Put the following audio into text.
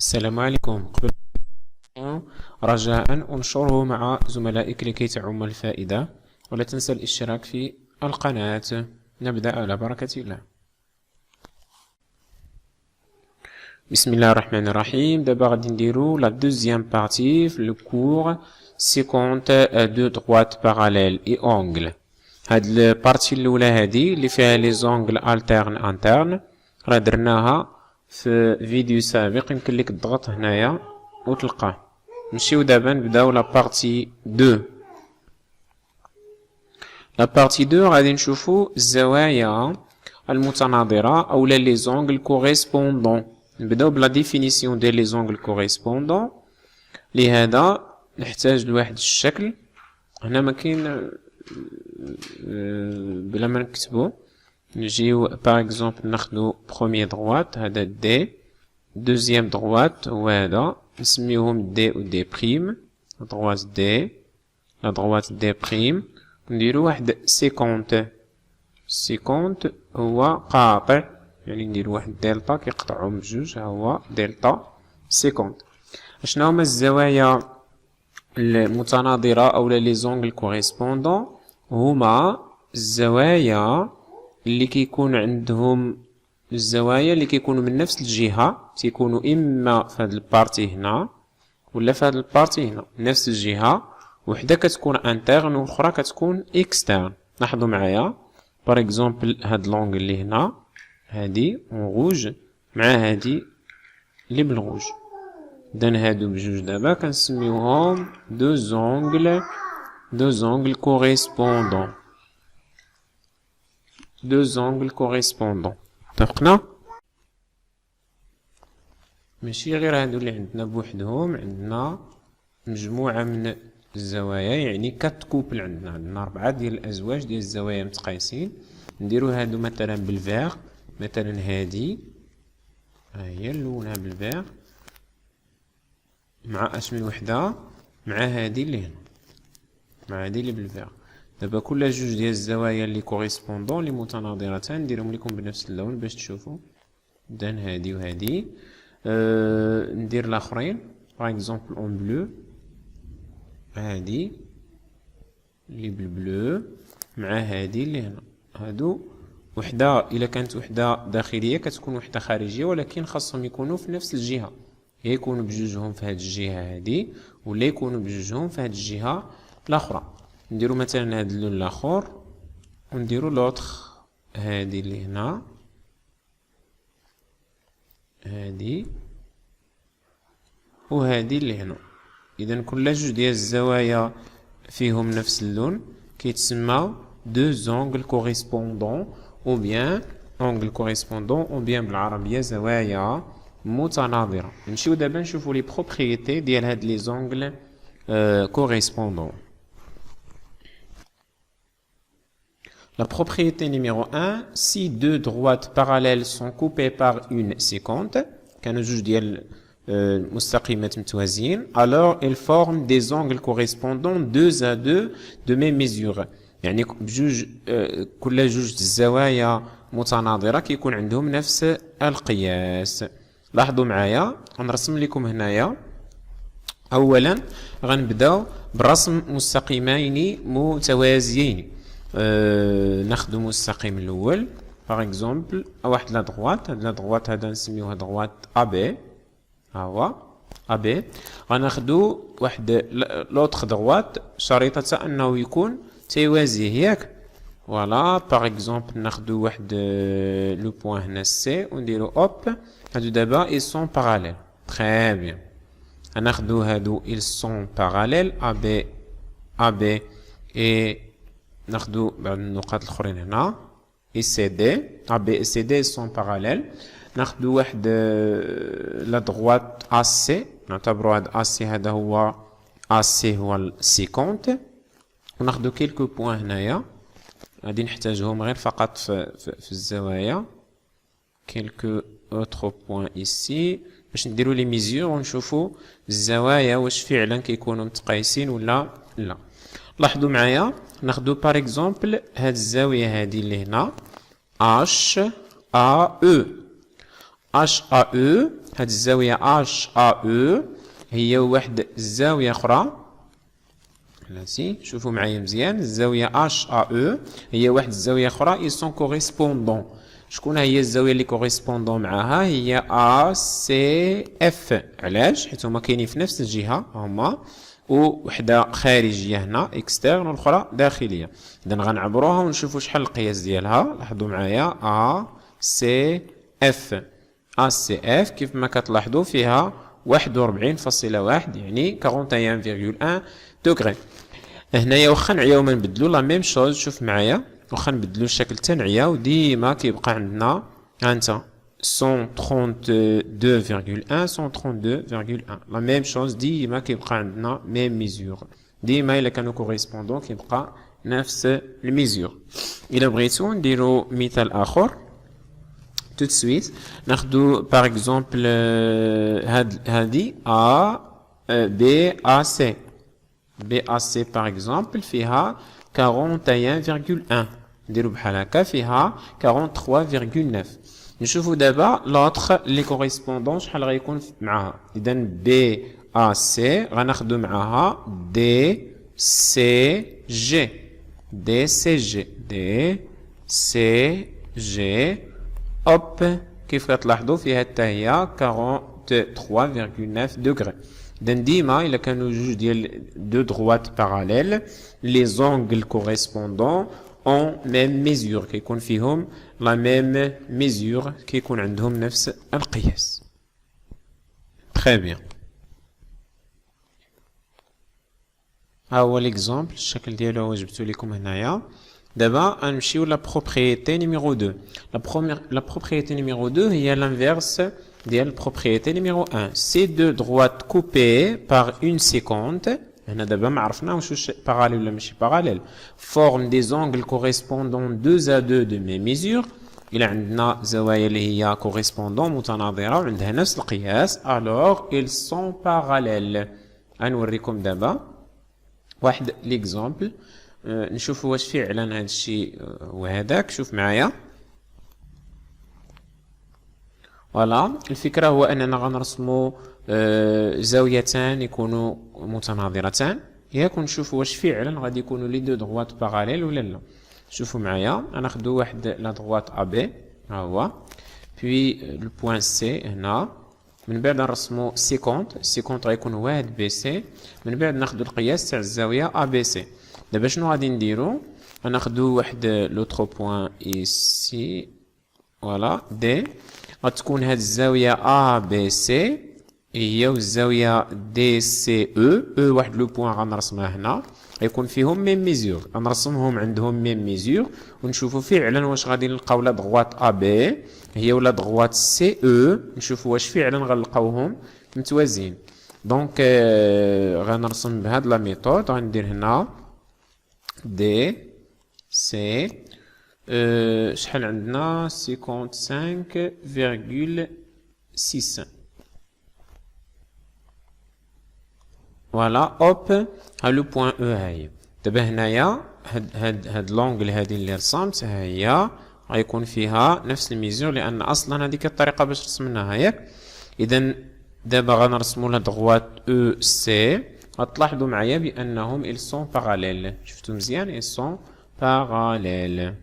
السلام عليكم. قبل رجاء انشره مع زملائك لكي تعم الفائدة، ولا تنسى الاشتراك في القناة. نبدأ على بركة الله. بسم الله الرحمن الرحيم. دابا غادي نديرو لا دوزيام بارتي في لو كور سيكونت دو droite باراليل اي اونغل. هاد البارتي الاولى هادي اللي فيها لي زونغل التيرن انترن راه درناها في فيديو سابق، يمكن لك تضغط هنايا وتلقاه. نمشيو دابا نبداو لا بارتي 2. لا بارتي 2 غادي نشوفو الزوايا المتناظرة اولا لي زونغل كوريسبوندون. نبداو بلا ديفينيسيون ديال لي زونغل كوريسبوندون. لهذا نحتاج لواحد الشكل. هنا ما كاين بلا ما نكتبو. نجيو باغ اكزومبل ناخدو بروميير دروات، هذا دي، دوزيام دروات هو هذا، نسميوهم دي و دي بريم. دروات دي، لا دروات دي بريم، نديرو واحد سيكونت. سيكونت هو قاطع، يعني نديرو واحد دلتا كيقطعهم بجوج، ها هو دلتا سيكونت. شنو هما الزوايا المتناظرة اولا لي زونغل كوريسبوندون؟ هما الزوايا اللي كيكون عندهم الزوايا اللي كيكونوا من نفس الجهة، تيكونوا اما في هاد البارتي هنا ولا في هاد البارتي هنا، نفس الجهة، وحده كتكون انترن والاخرى كتكون اكسترن. لاحظوا معايا باغ اكزومبل هاد لونغ اللي هنا، هادي اون روج مع هادي اللي بالغوج، اذا هادو بجوج دابا كنسميوهم دو زونغل كوريسبوندون. دو زونغل كوريسبوندون، اتفقنا؟ ماشي غير هادو اللي عندنا بوحدهم، عندنا مجموعة من الزوايا، يعني كات كوبل، عندنا 4 ديال الازواج ديال الزوايا متقايسين. نديرو هادو مثلا بالفيغ، مثلا هادي ها هي نلونها بالفيغ مع اش من وحدة، مع هادي اللي هنا، مع هادي اللي بالفيغ. دابا كل جوج ديال الزوايا اللي كوريسبوندون اللي متناظرتان نديرهم لكم بنفس اللون باش تشوفوا. اذا هادي وهادي. ندير الاخرين باغ اكزومبل اون بلو، هادي اللي بالبلو مع هادي اللي هنا. هادو وحده الا كانت وحده داخليه كتكون وحده خارجيه، ولكن خاصهم يكونوا في نفس الجهه، يا يكونوا بجوجهم في هاد الجهه هادي ولا يكونوا بجوجهم في هاد الجهه الاخرى. نديرو مثلا هاد اللون الاخر ونديرو لوطخ، هادي اللي هنا، هادي وهادي اللي هنا. اذا كل جوج ديال الزوايا فيهم نفس اللون كيتسمى دو زونغل كوريسبوندون، او بيان اونغل كوريسبوندون، او بيان بالعربيه زوايا متناظره. نمشيو دابا نشوفو لي بروبريتي ديال هاد لي زونغل كوريسبوندون. La propriété numéro 1, si deux droites parallèles sont coupées par une séquente, كانوا جوج ديال مستقيمات متوازيين، alors elles forment des angles correspondants 2 à 2 de même mesure. يعني بجوج كل جوج الزوايا متناظرة كيكون عندهم نفس القياس. لاحظوا معايا غنرسم لكم هنايا. اولا غنبداو برسم مستقيمين متوازيين. ناخدو مستقيم الاول باغ اكزومبل واحد لا دغوات، هاد لا دغوات هذا نسميوها دغوات ا بي، ها هو ا بي. غناخدو واحد لوطخ دغوات شريطة انه يكون تيوازيه، ياك؟ فوالا باغ اكزومبل ناخدو واحد لو بوين هنا سي ونديرو اوب. هادو دابا ils sont parallèles. très bien. غناخدو هادو ils sont parallèles ا بي اي ناخدو بعض النقاط الاخرين هنا اي سي دي، ا بي اي سي دي سون باراليل. ناخدو واحد لا دغوات ا سي، نعتبرو هاد ا سي هذا هو ا سي هو السيكونت، وناخدو كيلكو بوين هنايا غادي نحتاجهم غير فقط في الزوايا، كيلكو اوتر بوين ايسي باش نديرو لي ميزور ونشوفو الزوايا واش فعلا كيكونوا متقايسين ولا لا. لاحظوا معايا ناخدو بار اكزومبل هاد الزاويه هادي اللي هنا اش ا او. اش ا او هاد الزاوية HAE هي واحد الزاوية أخرى. بلاتي شوفوا معايا مزيان، الزاوية HAE هي واحد الزاوية أخرى ils sont correspondants. شكون هي الزاوية اللي كوريسبوندون معاها؟ هي ACF. علاش؟ حيت هما كاينين في نفس الجهة هما، ووحدة خارجية هنا اكسترن والأخرى داخلية. إذا غنعبروها ونشوفوا شحال القياس ديالها. لاحظوا معايا ACF. ACF كيف ما كتلاحظوا فيها 41.1 يعني 41.1 دوغري. هنايا واخا نعياو ما نبدلو لا ميم شوز، شوف معايا واخا نبدلو الشكل حتى نعياو ديما كيبقى عندنا هانتا 132.1 132.1 لا ميم شوز، ديما كيبقى عندنا ميم ميزور. ديما الا كانوا كوريسبوندون كيبقى نفس الميزور. الا بغيتو نديرو مثال اخر tout de suite ناخدو باغ اكزومبل هادي A B A C. BAC par exemple فيها 41.1 نديرو بحال هكا فيها 43.9. نشوفو دابا لوطخ لي كوريسبوندون شحال غيكون معاها. اذا BAC غناخدو معاها DCG اوب كيف كتلاحظوا فيها حتى هي 43.9 دوغري. إذا ديما إلا كانوا جوج ديال دو دغوات باراليل لي زونغل كوريسبوندون اون ميم ميزور، كيكون فيهم لا ميم ميزور، كيكون عندهم نفس القياس. تري بيان. ها هو ليكزومبل الشكل ديالو هو جبتو لكم هنايا. دابا غنمشيو لا بروبريتي نيميرو 2. لا بروبريتي نيميرو 2 هي لانفيرس ديال البروبريتي نيميرو 1. سي دو دغوات كوبي بار اون سيكونت. هنا دابا ما عرفناش واش باراليل ولا ماشي باراليل. فورم دي زونغل كوريسبوندون 2 à 2 دو مي ميزور. الى عندنا زوايا اللي هي كوريسبوندون متناظره وعندها نفس القياس الوغ ils sont parallèles. غنوريكم دابا واحد ليكزومبل نشوفوا واش فعلا هذا الشيء هو هذاك. شوف معايا فوالا. الفكره هو اننا غنرسموا زاويتان يكونوا متناظرتان ياك، ونشوفوا واش فعلا غادي يكونوا لي دو دغوات باراليل ولا لا. شوفوا معايا غناخذوا واحد لا دغوات ا بي ها هو، بي لو بوين سي هنا، من بعد نرسموا سيكونت غيكون واحد بي سي، من بعد ناخذوا القياس تاع الزاويه ا بي سي. دابا شنو غادي نديرو؟ غناخذوا واحد لوتر بوين ايسي فوالا دي، غتكون هاد الزاويه ا بي سي هي والزاويه دي سي او واحد لو بوين غنرسمها هنا، غيكون فيهم ميم ميزور، غنرسمهم عندهم ميم ميزور ونشوفوا فعلا واش غادي نلقاو لا دغوات ا بي هي ولا دغوات سي او، نشوفوا واش فعلا غنلقاوهم متوازيين. دونك غنرسم بهاد لا ميثود، غندير هنا دي سي شحال عندنا 55.6 فوالا اوب ها لو بوين او. هاهي دابا هنايا هاد لونغل هادي اللي رسمت ها هي غيكون فيها نفس الميزور، لان اصلا هذيك الطريقه باش رسمناها ياك. اذا دابا غنرسموا لا دغوات او سي، غتلاحظوا معايا بانهم ils sont parallèles. شفتوا مزيان ils sont parallèles.